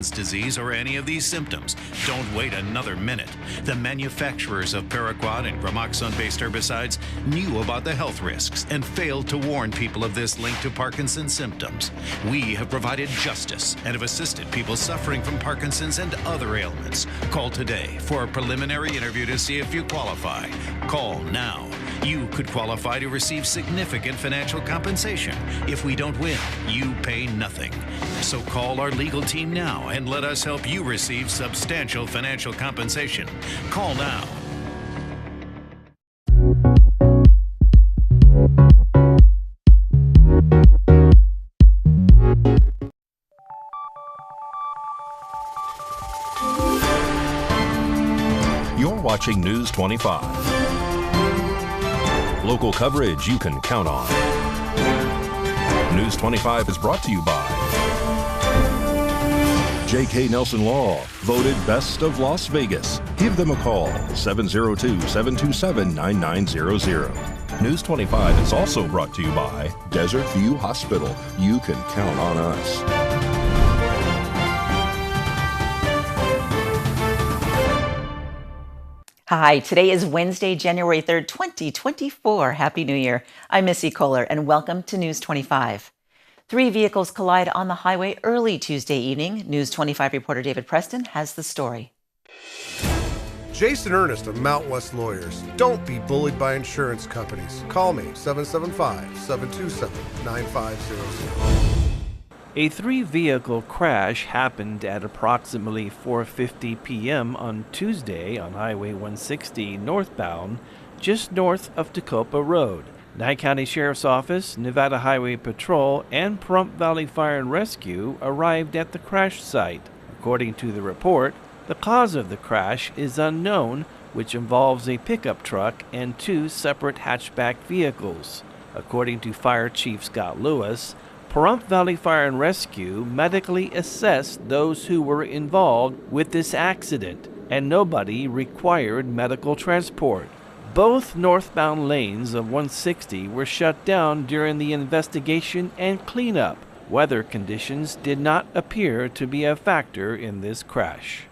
disease or any of these symptoms, don't wait another minute. The manufacturers of Paraquat and Gramoxone-based herbicides knew about the health risks and failed to warn people of this link to Parkinson's symptoms. We have provided justice and have assisted people suffering from Parkinson's and other ailments. Call today for a preliminary interview to see if you qualify. Call now. You could qualify to receive significant financial compensation. If we don't win, you pay nothing. So call our legal team now and let us help you receive substantial financial compensation. Call now. You're watching News 25. Local coverage you can count on. News 25 is brought to you by J.K. Nelson Law, voted best of Las Vegas. Give them a call, 702-727-9900. News 25 is also brought to you by Desert View Hospital. You can count on us. Hi, today is Wednesday, January 3rd, 2024. Happy New Year. I'm Missy Kohler, and welcome to News 25. 3 vehicles collide on the highway early Tuesday evening. News 25 reporter David Preston has the story. Jason Ernest of Mount West Lawyers. Don't be bullied by insurance companies. Call me, 775-727-9500. A 3-vehicle crash happened at approximately 4:50 p.m. on Tuesday on Highway 160 northbound, just north of Tacoma Road. Nye County Sheriff's Office, Nevada Highway Patrol, and Pahrump Valley Fire and Rescue arrived at the crash site. According to the report, the cause of the crash is unknown, which involves a pickup truck and 2 separate hatchback vehicles. According to Fire Chief Scott Lewis, Pahrump Valley Fire and Rescue medically assessed those who were involved with this accident, and nobody required medical transport. Both northbound lanes of 160 were shut down during the investigation and cleanup. Weather conditions did not appear to be a factor in this crash.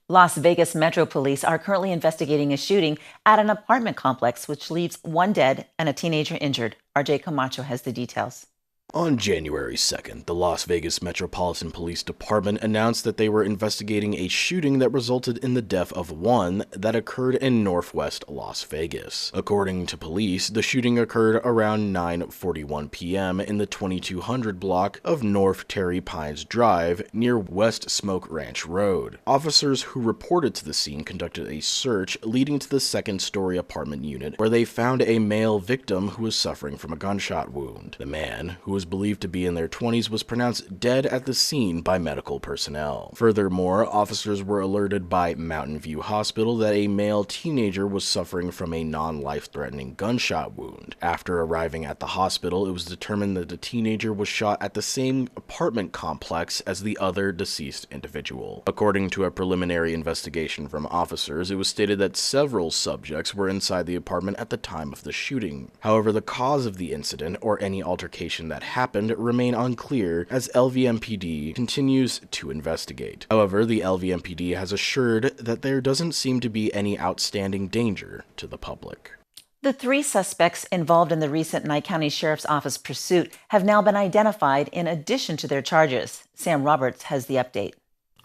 Las Vegas Metro Police are currently investigating a shooting at an apartment complex, which leaves 1 dead and a teenager injured. RJ Camacho has the details. On January 2nd, the Las Vegas Metropolitan Police Department announced that they were investigating a shooting that resulted in the death of 1 that occurred in northwest Las Vegas. According to police, the shooting occurred around 9:41 p.m. in the 2200 block of North Terry Pines Drive near West Smoke Ranch Road. Officers who reported to the scene conducted a search leading to the second-story apartment unit where they found a male victim who was suffering from a gunshot wound. The man, who was believed to be in their 20s, was pronounced dead at the scene by medical personnel. Furthermore, officers were alerted by Mountain View Hospital that a male teenager was suffering from a non-life-threatening gunshot wound. After arriving at the hospital, it was determined that the teenager was shot at the same apartment complex as the other deceased individual. According to a preliminary investigation from officers, it was stated that several subjects were inside the apartment at the time of the shooting. However, the cause of the incident or any altercation that happened remain unclear as LVMPD continues to investigate. However, the LVMPD has assured that there doesn't seem to be any outstanding danger to the public. The 3 suspects involved in the recent Nye County Sheriff's Office pursuit have now been identified in addition to their charges. Sam Roberts has the update.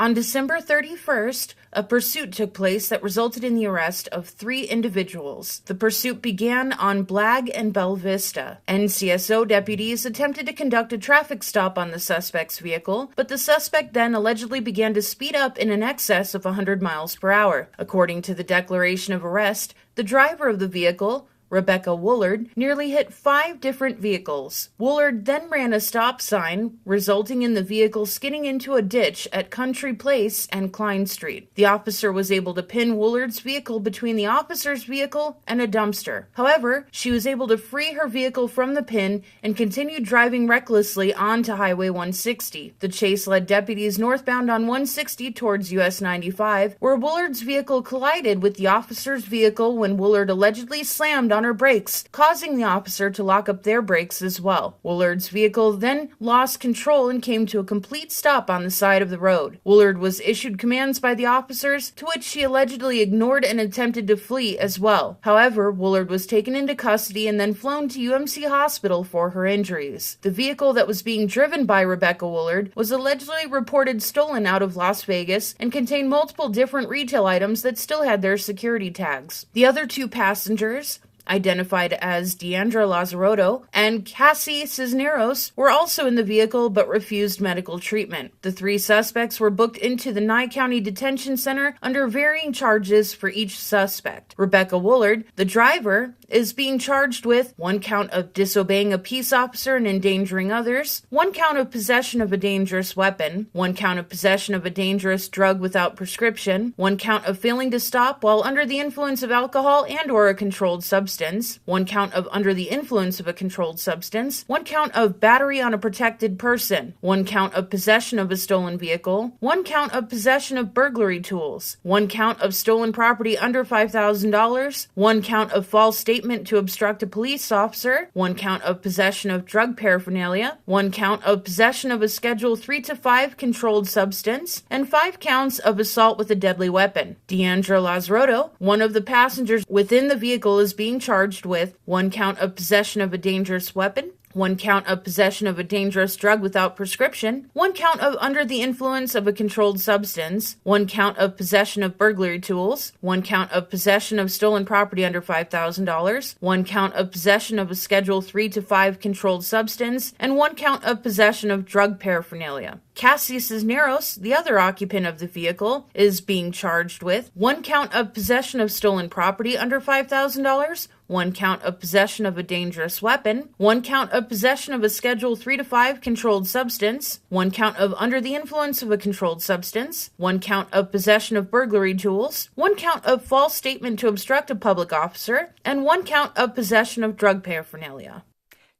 On December 31st, a pursuit took place that resulted in the arrest of 3 individuals. The pursuit began on Blagg and Bell Vista. NCSO deputies attempted to conduct a traffic stop on the suspect's vehicle, but the suspect then allegedly began to speed up in an excess of 100 miles per hour. According to the declaration of arrest, the driver of the vehicle, Rebecca Woolard, nearly hit 5 different vehicles. Woolard then ran a stop sign, resulting in the vehicle skidding into a ditch at Country Place and Klein Street. The officer was able to pin Woolard's vehicle between the officer's vehicle and a dumpster. However, she was able to free her vehicle from the pin and continued driving recklessly onto Highway 160. The chase led deputies northbound on 160 towards US 95, where Woolard's vehicle collided with the officer's vehicle when Woolard allegedly slammed on her brakes, causing the officer to lock up their brakes as well. Woolard's vehicle then lost control and came to a complete stop on the side of the road. Woolard was issued commands by the officers, to which she allegedly ignored and attempted to flee as well. However, Woolard was taken into custody and then flown to UMC Hospital for her injuries. The vehicle that was being driven by Rebecca Woolard was allegedly reported stolen out of Las Vegas and contained multiple different retail items that still had their security tags. The other two passengers, identified as Deandra Lazarotto and Cassie Cisneros, were also in the vehicle but refused medical treatment. The three suspects were booked into the Nye County Detention Center under varying charges for each suspect. Rebecca Woolard, the driver, is being charged with 1 count of disobeying a peace officer and endangering others, 1 count of possession of a dangerous weapon, 1 count of possession of a dangerous drug without prescription, 1 count of failing to stop while under the influence of alcohol and or a controlled substance, 1 count of under the influence of a controlled substance, 1 count of battery on a protected person, 1 count of possession of a stolen vehicle, 1 count of possession of burglary tools, 1 count of stolen property under $5,000, 1 count of false statement to obstruct a police officer, 1 count of possession of drug paraphernalia, 1 count of possession of a Schedule 3 to 5 controlled substance, and 5 counts of assault with a deadly weapon. Deandra Lazarotto, one of the passengers within the vehicle, is being charged with 1 count of possession of a dangerous weapon, 1 count of possession of a dangerous drug without prescription, 1 count of under the influence of a controlled substance, 1 count of possession of burglary tools, 1 count of possession of stolen property under $5,000, 1 count of possession of a Schedule 3 to 5 controlled substance, and 1 count of possession of drug paraphernalia. Cassie Cisneros, the other occupant of the vehicle, is being charged with 1 count of possession of stolen property under $5,000, 1 count of possession of a dangerous weapon, 1 count of possession of a Schedule 3 to 5 controlled substance, 1 count of under the influence of a controlled substance, 1 count of possession of burglary tools, 1 count of false statement to obstruct a public officer, and 1 count of possession of drug paraphernalia.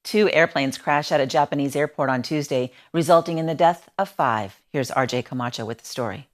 2 airplanes crashed at a Japanese airport on Tuesday, resulting in the death of 5. Here's RJ Camacho with the story.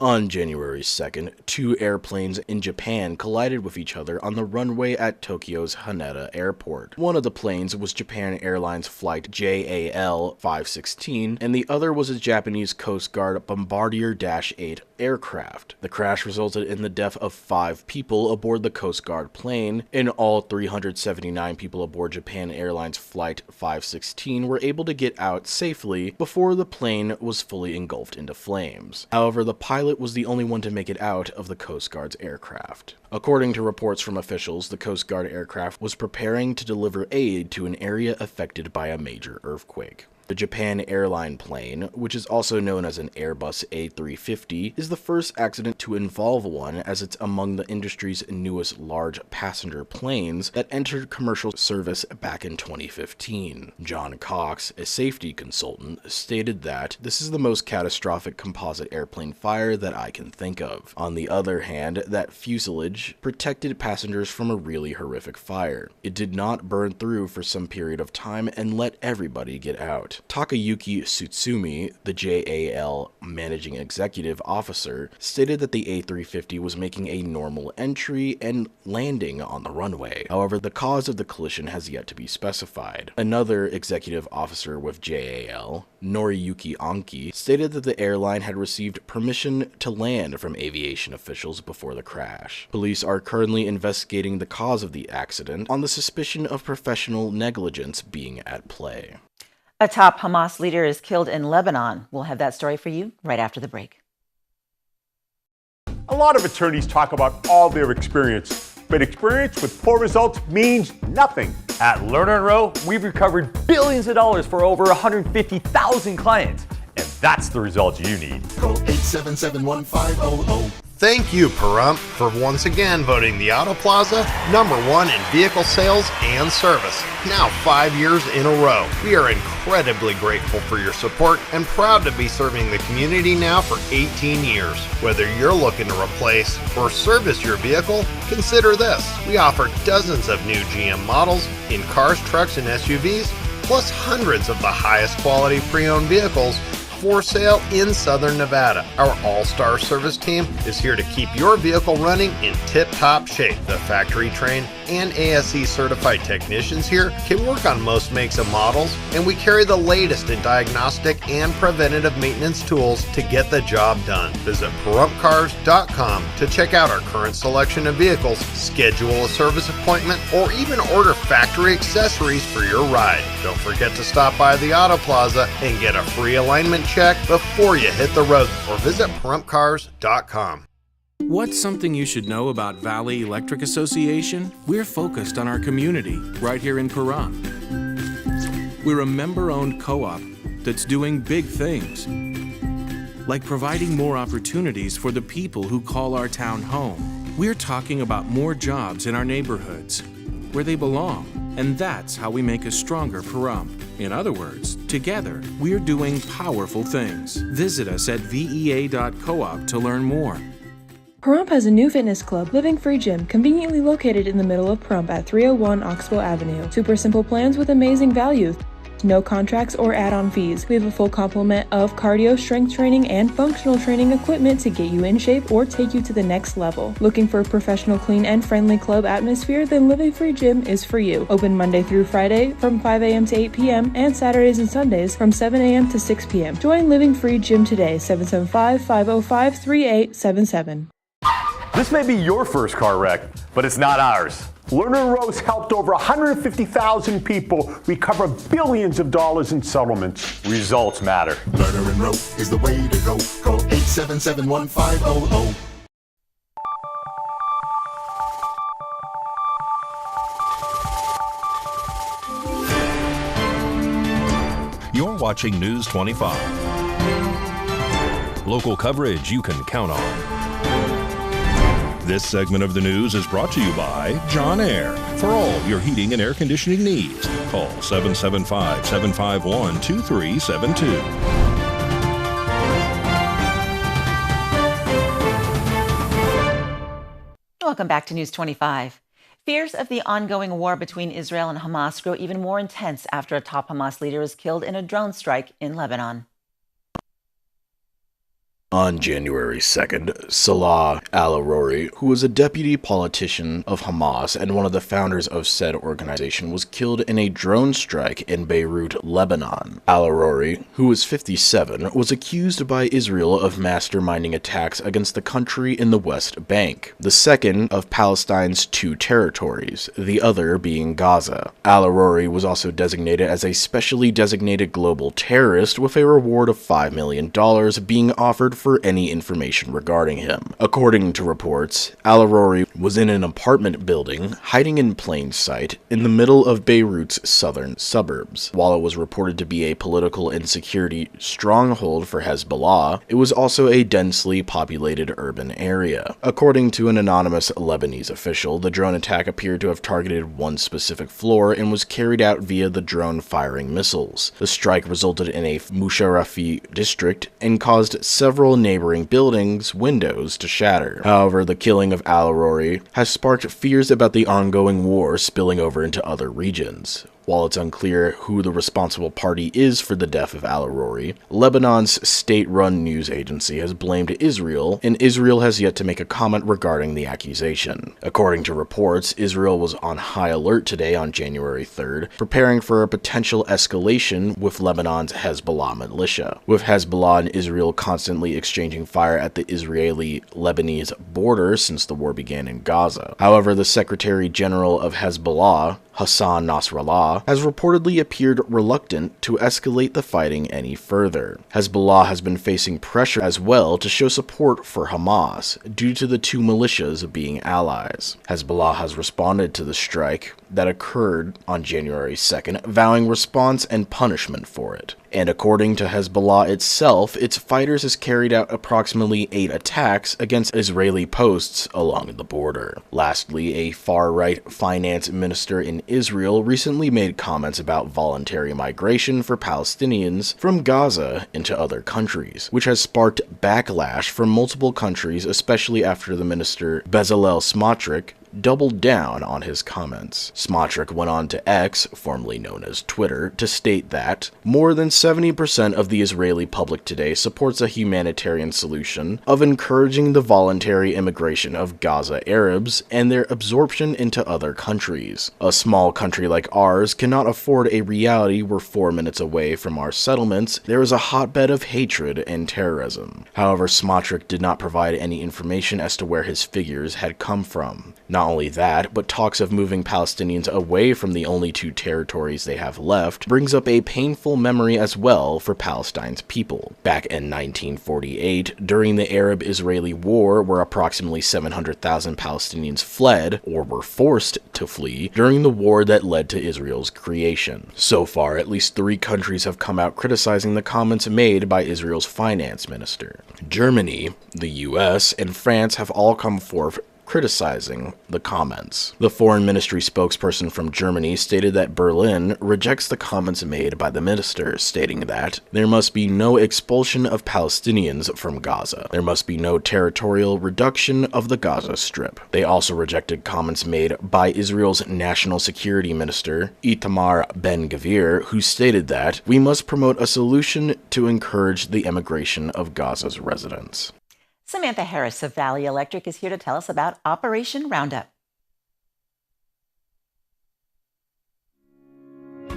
On January 2nd, 2 airplanes in Japan collided with each other on the runway at Tokyo's Haneda Airport. One of the planes was Japan Airlines Flight JAL 516, and the other was a Japanese Coast Guard Bombardier Dash 8 aircraft. The crash resulted in the death of 5 people aboard the Coast Guard plane, and all 379 people aboard Japan Airlines Flight 516 were able to get out safely before the plane was fully engulfed into flames. However, the pilot was the only one to make it out of the Coast Guard's aircraft. According to reports from officials, the Coast Guard aircraft was preparing to deliver aid to an area affected by a major earthquake. The Japan airline plane, which is also known as an Airbus A350, is the first accident to involve one, as it's among the industry's newest large passenger planes that entered commercial service back in 2015. John Cox, a safety consultant, stated that this is the most catastrophic composite airplane fire that I can think of. On the other hand, that fuselage protected passengers from a really horrific fire. It did not burn through for some period of time and let everybody get out. Takayuki Tsutsumi, the JAL managing executive officer, stated that the A350 was making a normal entry and landing on the runway. However, the cause of the collision has yet to be specified. Another executive officer with JAL, Noriyuki Anki, stated that the airline had received permission to land from aviation officials before the crash. Police are currently investigating the cause of the accident on the suspicion of professional negligence being at play. A top Hamas leader is killed in Lebanon. We'll have that story for you right after the break. A lot of attorneys talk about all their experience, but experience with poor results means nothing. At Lerner & Rowe, we've recovered billions of dollars for over 150,000 clients, and that's the results you need. Call 877-1500. Thank you, Pahrump, for once again voting the Auto Plaza #1 in vehicle sales and service. Now 5 years in a row. We are incredibly grateful for your support and proud to be serving the community now for 18 years. Whether you're looking to replace or service your vehicle, consider this. We offer dozens of new GM models in cars, trucks, and SUVs, plus hundreds of the highest quality pre-owned vehicles, for sale in Southern Nevada. Our all-star service team is here to keep your vehicle running in tip-top shape. The factory-trained and ASE certified technicians here can work on most makes and models, and we carry the latest in diagnostic and preventative maintenance tools to get the job done. Visit ParumpCars.com to check out our current selection of vehicles, schedule a service appointment, or even order factory accessories for your ride. Don't forget to stop by the Auto Plaza and get a free alignment check before you hit the road, or visit ParumpCars.com. What's something you should know about Valley Electric Association? We're focused on our community right here in Pahrump. We're a member-owned co-op that's doing big things, like providing more opportunities for the people who call our town home. We're talking about more jobs in our neighborhoods, where they belong, and that's how we make a stronger Pahrump. In other words, together, we're doing powerful things. Visit us at vea.coop to learn more. Pahrump has a new fitness club, Living Free Gym, conveniently located in the middle of Pahrump at 301 Oxbow Avenue. Super simple plans with amazing value. No contracts or add-on fees. We have a full complement of cardio, strength training, and functional training equipment to get you in shape or take you to the next level. Looking for a professional, clean, and friendly club atmosphere? Then Living Free Gym is for you. Open Monday through Friday from 5 a.m. to 8 p.m. and Saturdays and Sundays from 7 a.m. to 6 p.m. Join Living Free Gym today, 775-505-3877. This may be your first car wreck, but it's not ours. Lerner Rose helped over 150,000 people recover billions of dollars in settlements. Results matter. Lerner and Rowe is the way to go. Call 877-1500. You're watching News 25. Local coverage you can count on. This segment of the news is brought to you by John Air. For all your heating and air conditioning needs, call 775-751-2372. Welcome back to News 25. Fears of the ongoing war between Israel and Hamas grow even more intense after a top Hamas leader is killed in a drone strike in Lebanon. On January 2nd, Salah al-Aruri, who was a deputy politician of Hamas and one of the founders of said organization, was killed in a drone strike in Beirut, Lebanon. Al-Aruri, who was 57, was accused by Israel of masterminding attacks against the country in the West Bank, the second of Palestine's two territories, the other being Gaza. Al-Aruri was also designated as a specially designated global terrorist with a reward of $5 million being offered for any information regarding him. According to reports, Al-Aruri was in an apartment building, hiding in plain sight, in the middle of Beirut's southern suburbs. While it was reported to be a political insecurity stronghold for Hezbollah, it was also a densely populated urban area. According to an anonymous Lebanese official, the drone attack appeared to have targeted one specific floor and was carried out via the drone firing missiles. The strike resulted in a Musharafi district and caused several neighboring buildings' windows to shatter. However, the killing of Al-Aruri has sparked fears about the ongoing war spilling over into other regions. While it's unclear who the responsible party is for the death of Al-Aruri, Lebanon's state-run news agency has blamed Israel, and Israel has yet to make a comment regarding the accusation. According to reports, Israel was on high alert today on January 3rd, preparing for a potential escalation with Lebanon's Hezbollah militia. With Hezbollah and Israel constantly exchanging fire at the Israeli-Lebanese border since the war began in Gaza. However, the Secretary General of Hezbollah, Hassan Nasrallah, has reportedly appeared reluctant to escalate the fighting any further. Hezbollah has been facing pressure as well to show support for Hamas due to the two militias being allies. Hezbollah has responded to the strike that occurred on January 2nd, vowing response and punishment for it. And according to Hezbollah itself, its fighters has carried out approximately 8 attacks against Israeli posts along the border. Lastly, a far-right finance minister in Israel recently made comments about voluntary migration for Palestinians from Gaza into other countries, which has sparked backlash from multiple countries, especially after the minister Bezalel Smotrich doubled down on his comments. Smotrich went on to X, formerly known as Twitter, to state that more than 70% of the Israeli public today supports a humanitarian solution of encouraging the voluntary immigration of Gaza Arabs and their absorption into other countries. A small country like ours cannot afford a reality where 4 minutes away from our settlements there is a hotbed of hatred and terrorism. However, Smotrich did not provide any information as to where his figures had come from. Not only that, but talks of moving Palestinians away from the only two territories they have left brings up a painful memory as well for Palestine's people. Back in 1948, during the Arab-Israeli War, where approximately 700,000 Palestinians fled, or were forced to flee, during the war that led to Israel's creation. So far, at least 3 countries have come out criticizing the comments made by Israel's finance minister. Germany, the US, and France have all come forth criticizing the comments. The foreign ministry spokesperson from Germany stated that Berlin rejects the comments made by the minister, stating that there must be no expulsion of Palestinians from Gaza. There must be no territorial reduction of the Gaza Strip. They also rejected comments made by Israel's national security minister, Itamar Ben-Gvir, who stated that we must promote a solution to encourage the immigration of Gaza's residents. Samantha Harris of Valley Electric is here to tell us about Operation Roundup.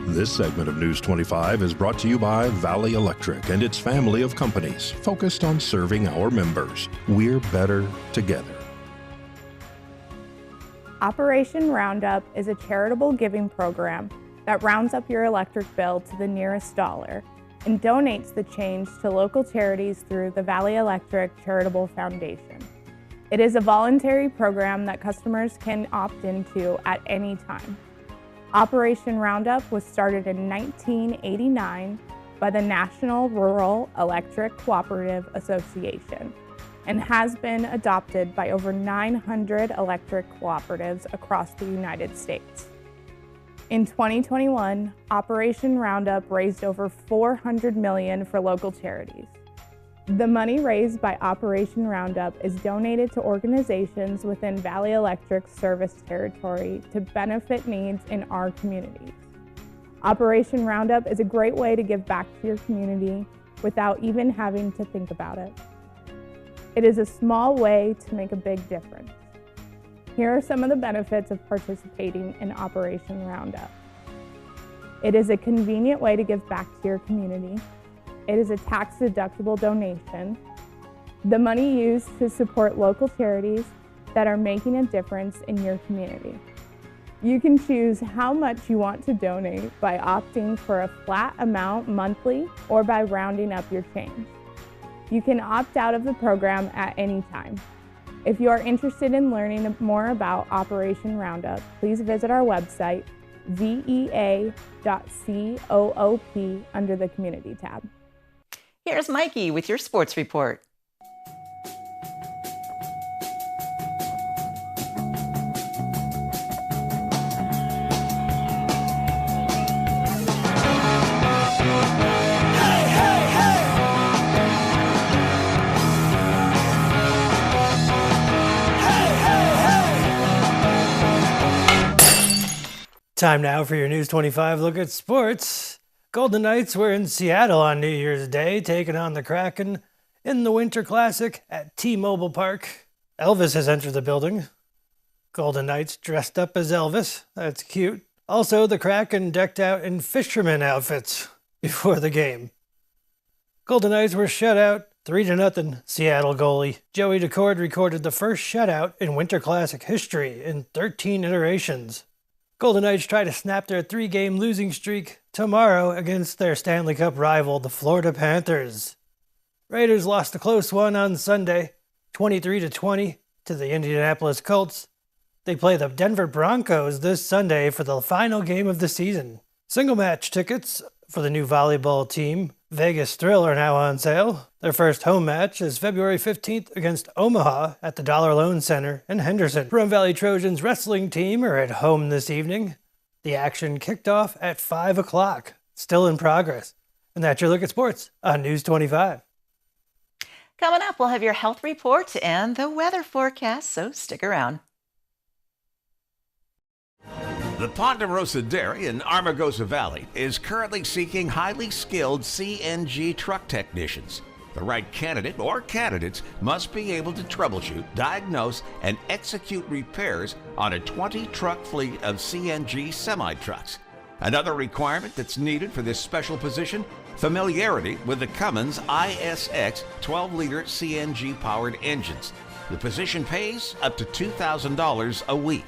This segment of News 25 is brought to you by Valley Electric and its family of companies focused on serving our members. We're better together. Operation Roundup is a charitable giving program that rounds up your electric bill to the nearest dollar and donates the change to local charities through the Valley Electric Charitable Foundation. It is a voluntary program that customers can opt into at any time. Operation Roundup was started in 1989 by the National Rural Electric Cooperative Association and has been adopted by over 900 electric cooperatives across the United States. In 2021, Operation Roundup raised over $400 million for local charities. The money raised by Operation Roundup is donated to organizations within Valley Electric's service territory to benefit needs in our communities. Operation Roundup is a great way to give back to your community without even having to think about it. It is a small way to make a big difference. Here are some of the benefits of participating in Operation Roundup. It is a convenient way to give back to your community. It is a tax-deductible donation. The money used to support local charities that are making a difference in your community. You can choose how much you want to donate by opting for a flat amount monthly or by rounding up your change. You can opt out of the program at any time. If you are interested in learning more about Operation Roundup, please visit our website, vea.coop, under the Community tab. Here's Mikey with your sports report. Time now for your News 25 look at sports. Golden Knights were in Seattle on New Year's Day, taking on the Kraken in the Winter Classic at T-Mobile Park. Elvis has entered the building. Golden Knights dressed up as Elvis. That's cute. Also, the Kraken decked out in fisherman outfits before the game. Golden Knights were shut out 3-0. Seattle goalie Joey Decord recorded the first shutout in Winter Classic history in 13 iterations. Golden Knights try to snap their 3-game losing streak tomorrow against their Stanley Cup rival, the Florida Panthers. Raiders lost a close one on Sunday, 23-20, to the Indianapolis Colts. They play the Denver Broncos this Sunday for the final game of the season. Single match tickets for the new volleyball team, Vegas Thrill, are now on sale. Their first home match is February 15th against Omaha at the Dollar Loan Center in Henderson. Pahrump Valley Trojans wrestling team are at home this evening. The action kicked off at 5 o'clock, still in progress. And that's your look at sports on News 25. Coming up, we'll have your health report and the weather forecast, so stick around. The Ponderosa Dairy in Armagosa Valley is currently seeking highly skilled CNG truck technicians. The right candidate or candidates must be able to troubleshoot, diagnose, and execute repairs on a 20-truck fleet of CNG semi-trucks. Another requirement that's needed for this special position: familiarity with the Cummins ISX 12-liter CNG-powered engines. The position pays up to $2,000 a week.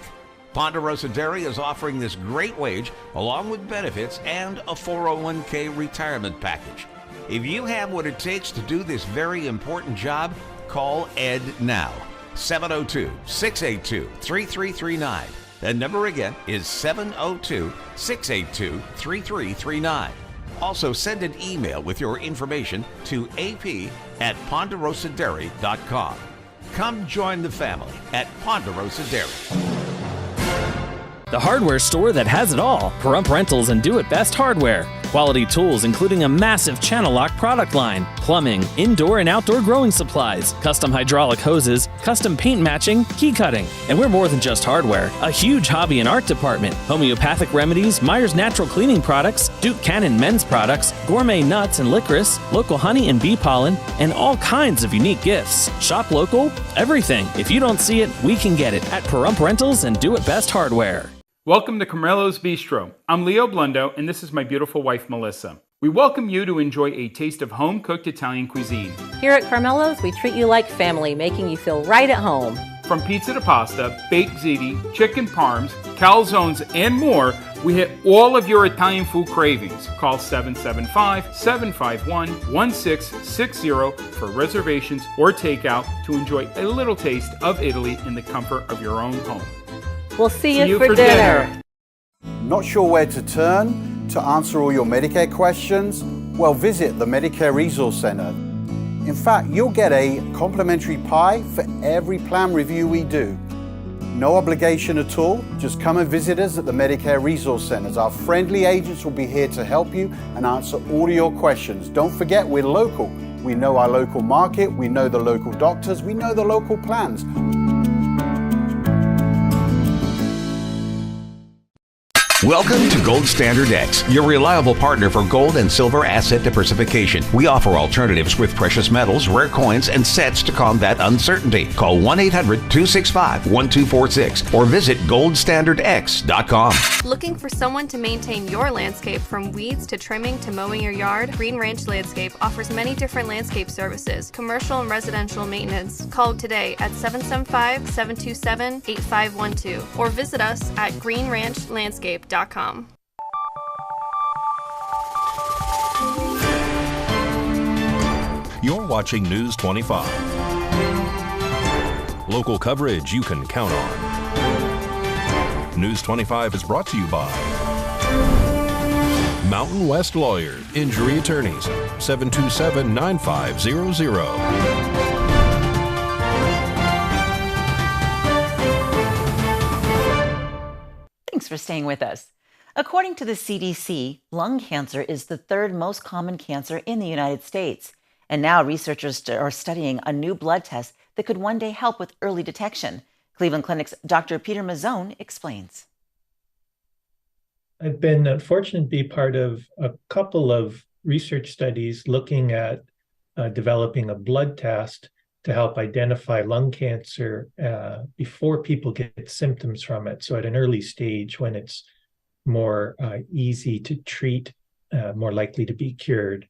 Ponderosa Dairy is offering this great wage along with benefits and a 401k retirement package. If you have what it takes to do this very important job, call Ed now. 702-682-3339. That number again is 702-682-3339. Also send an email with your information to ap@ponderosadairy.com. Come join the family at Ponderosa Dairy. The hardware store that has it all. Pahrump Rentals and Do It Best Hardware. Quality tools including a massive channel lock product line, plumbing, indoor and outdoor growing supplies, custom hydraulic hoses, custom paint matching, key cutting. And we're more than just hardware. A huge hobby and art department, homeopathic remedies, Myers Natural Cleaning Products, Duke Cannon men's products, gourmet nuts and licorice, local honey and bee pollen, and all kinds of unique gifts. Shop local, everything. If you don't see it, we can get it at Pahrump Rentals and Do It Best Hardware. Welcome to Carmelo's Bistro. I'm Leo Blundo, and this is my beautiful wife, Melissa. We welcome you to enjoy a taste of home-cooked Italian cuisine. Here at Carmelo's, we treat you like family, making you feel right at home. From pizza to pasta, baked ziti, chicken parms, calzones, and more, we hit all of your Italian food cravings. Call 775-751-1660 for reservations or takeout to enjoy a little taste of Italy in the comfort of your own home. We'll see you for dinner. Not sure where to turn to answer all your Medicare questions? Well, visit the Medicare Resource Center. In fact, you'll get a complimentary pie for every plan review we do. No obligation at all. Just come and visit us at the Medicare Resource Centers. Our friendly agents will be here to help you and answer all of your questions. Don't forget, we're local. We know our local market, we know the local doctors, we know the local plans. Welcome to Gold Standard X, your reliable partner for gold and silver asset diversification. We offer alternatives with precious metals, rare coins, and sets to combat uncertainty. Call 1-800-265-1246 or visit goldstandardx.com. Looking for someone to maintain your landscape from weeds to trimming to mowing your yard? Green Ranch Landscape offers many different landscape services, commercial and residential maintenance. Call today at 775-727-8512 or visit us at greenranchlandscape.com. You're watching News 25. Local coverage you can count on. News 25 is brought to you by Mountain West Lawyer, Injury Attorneys, 727-9500. Thanks for staying with us. According to the CDC, lung cancer is the third most common cancer in the United States. And now researchers are studying a new blood test that could one day help with early detection. Cleveland Clinic's Dr. Peter Mazzone explains. I've been fortunate to be part of a couple of research studies looking at developing a blood test to help identify lung cancer before people get symptoms from it. So at an early stage when it's more easy to treat, more likely to be cured.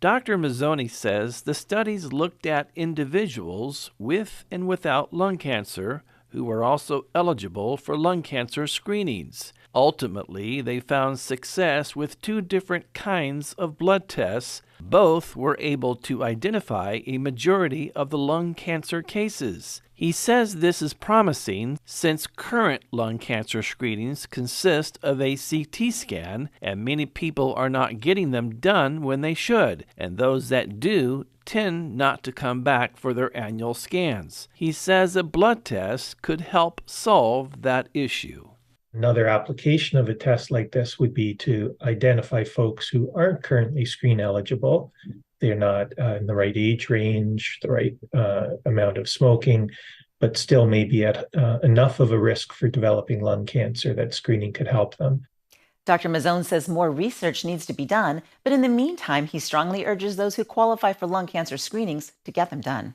Dr. Mazzone says the studies looked at individuals with and without lung cancer who were also eligible for lung cancer screenings. Ultimately, they found success with two different kinds of blood tests. Both were able to identify a majority of the lung cancer cases. He says this is promising since current lung cancer screenings consist of a CT scan, and many people are not getting them done when they should, and those that do tend not to come back for their annual scans. He says a blood test could help solve that issue. Another application of a test like this would be to identify folks who aren't currently screen eligible. They're not in the right age range, the right amount of smoking, but still may be at enough of a risk for developing lung cancer that screening could help them. Dr. Mazzone says more research needs to be done, but in the meantime, he strongly urges those who qualify for lung cancer screenings to get them done.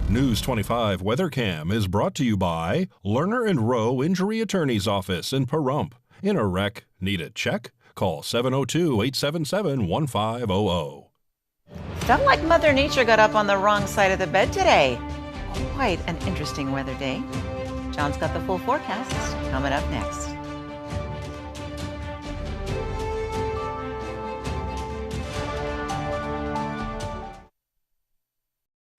News 25 WeatherCam is brought to you by Lerner and Rowe Injury Attorney's Office in Pahrump. In a wreck, need a check? Call 702-877-1500. Felt like Mother Nature got up on the wrong side of the bed today. Quite an interesting weather day. John's got the full forecast coming up next.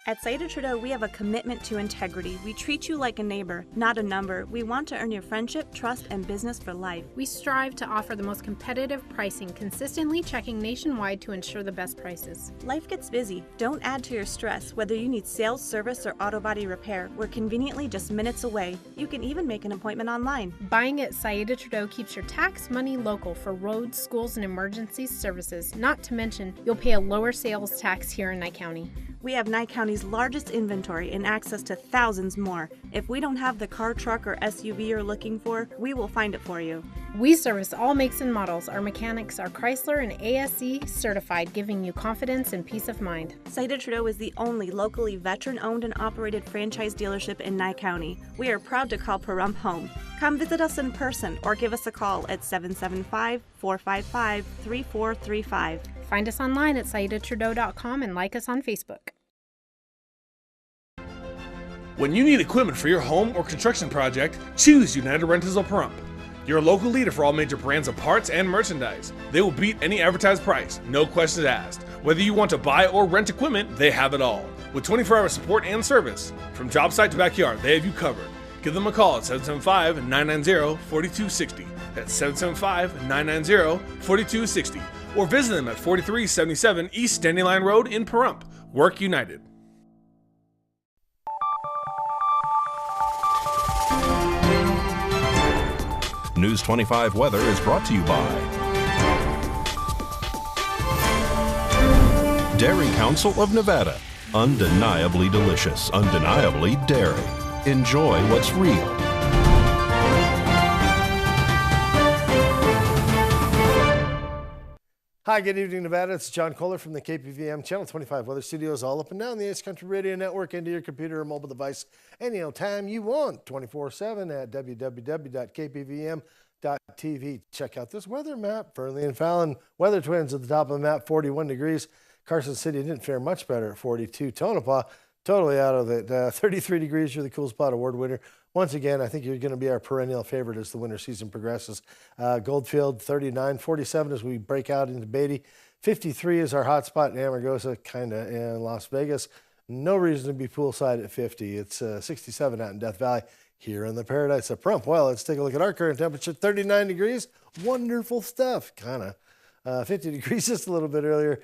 At Saida Trudeau, we have a commitment to integrity. We treat you like a neighbor, not a number. We want to earn your friendship, trust, and business for life. We strive to offer the most competitive pricing, consistently checking nationwide to ensure the best prices. Life gets busy. Don't add to your stress. Whether you need sales, service, or auto body repair, we're conveniently just minutes away. You can even make an appointment online. Buying at Saida Trudeau keeps your tax money local for roads, schools, and emergency services. Not to mention, you'll pay a lower sales tax here in Nye County. We have Nye County's largest inventory and access to thousands more. If we don't have the car, truck, or SUV you're looking for, we will find it for you. We service all makes and models. Our mechanics are Chrysler and ASE certified, giving you confidence and peace of mind. Saida Trudeau is the only locally veteran-owned and operated franchise dealership in Nye County. We are proud to call Pahrump home. Come visit us in person or give us a call at 775-455-3435. Find us online at SaidaTrudeau.com and like us on Facebook. When you need equipment for your home or construction project, choose United Rentals of Pahrump. Your local leader for all major brands of parts and merchandise. They will beat any advertised price, no questions asked. Whether you want to buy or rent equipment, they have it all. With 24-hour support and service, from job site to backyard, they have you covered. Give them a call at 775-990-4260. That's 775-990-4260. Or visit them at 4377 East Standing Line Road in Pahrump. Work United. News 25 weather is brought to you by Dairy Council of Nevada. Undeniably delicious, undeniably dairy. Enjoy what's real. Hi, good evening, Nevada. It's John Kohler from the KPVM Channel 25 Weather Studios, all up and down the Ace Country Radio Network, into your computer or mobile device anytime you want, 24/7 at www.kpvm.tv. Check out this weather map. Fernley and Fallon, weather twins at the top of the map, 41 degrees. Carson City didn't fare much better at 42. Tonopah, totally out of it. 33 degrees, you're the Cool Spot Award winner. Once again, I think you're going to be our perennial favorite as the winter season progresses. Goldfield, 39, 47 as we break out into Beatty. 53 is our hot spot in Amargosa, kind of in Las Vegas. No reason to be poolside at 50. It's 67 out in Death Valley. Here in the paradise of Pahrump. Well, let's take a look at our current temperature, 39 degrees. Wonderful stuff, kind of. 50 degrees just a little bit earlier.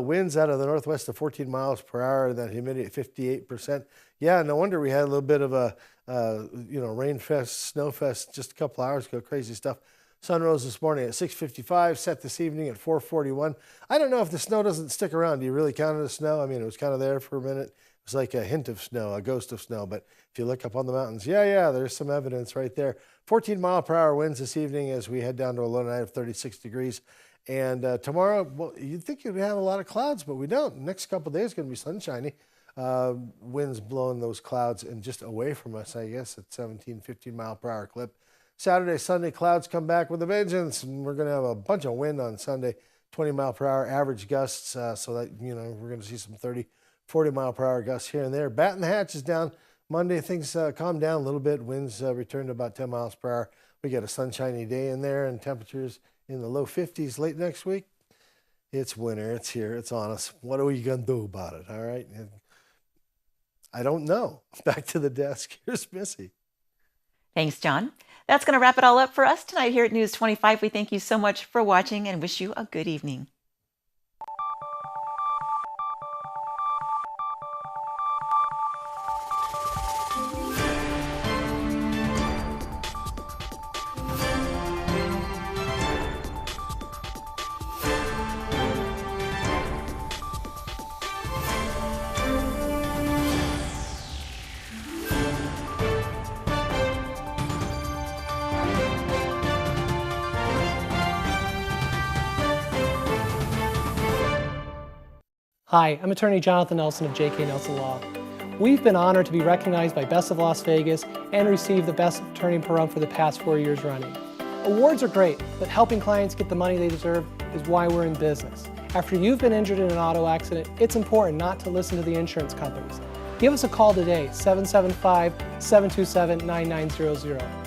Winds out of the northwest of 14 miles per hour, that humidity at 58%. Yeah, no wonder we had a little bit of a, rain fest, snow fest just a couple hours ago. Crazy stuff. Sun rose this morning at 6:55, set this evening at 4:41. I don't know if the snow doesn't stick around. Do you really count it as snow? I mean, it was kind of there for a minute. It was like a hint of snow, a ghost of snow. But if you look up on the mountains, yeah, there's some evidence right there. 14 mile per hour winds this evening as we head down to a low night of 36 degrees. And tomorrow, well, you'd think you'd have a lot of clouds, but we don't. Next couple of days is going to be sunshiny. Winds blowing those clouds and just away from us, I guess, at 17, 15 mile per hour clip. Saturday, Sunday, clouds come back with a vengeance, and we're going to have a bunch of wind on Sunday, 20 mile per hour average gusts, so that, we're going to see some 30, 40 mile per hour gusts here and there. Batting the hatches down. Monday, things calm down a little bit. Winds return to about 10 miles per hour. We get a sunshiny day in there, and temperatures in the low 50s late next week. It's winter. It's here. It's on us. What are we going to do about it? All right. And I don't know. Back to the desk. Here's Missy. Thanks, John. That's going to wrap it all up for us tonight here at News 25. We thank you so much for watching and wish you a good evening. Hi, I'm attorney Jonathan Nelson of J.K. Nelson Law. We've been honored to be recognized by Best of Las Vegas and receive the Best Attorney per Rump for the past 4 years running. Awards are great, but helping clients get the money they deserve is why we're in business. After you've been injured in an auto accident, it's important not to listen to the insurance companies. Give us a call today, 775-727-9900.